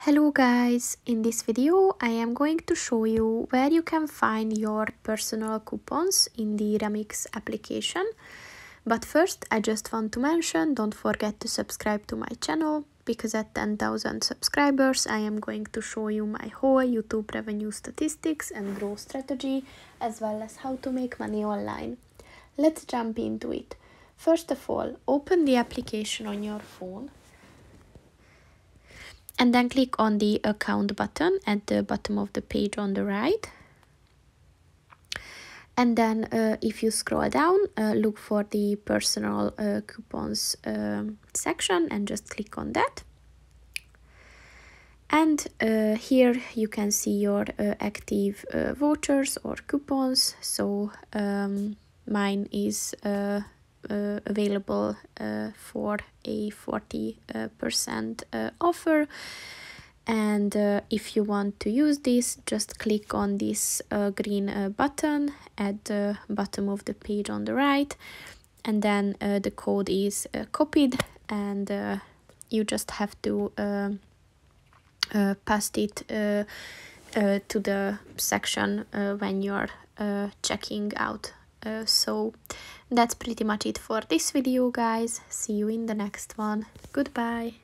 Hello guys, in this video I am going to show you where you can find your personal coupons in the Remix application. But first I just want to mention, don't forget to subscribe to my channel, because at 10,000 subscribers I am going to show you my whole YouTube revenue statistics and growth strategy, as well as how to make money online. Let's jump into it. First of all, open the application on your phone. And then click on the account button at the bottom of the page on the right. And then if you scroll down, look for the personal coupons section and just click on that. And here you can see your active vouchers or coupons. So mine is available for a 40% offer, and if you want to use this, just click on this green button at the bottom of the page on the right, and then the code is copied, and you just have to paste it to the section when you're checking out. So that's pretty much it for this video, guys. See you in the next one. Goodbye.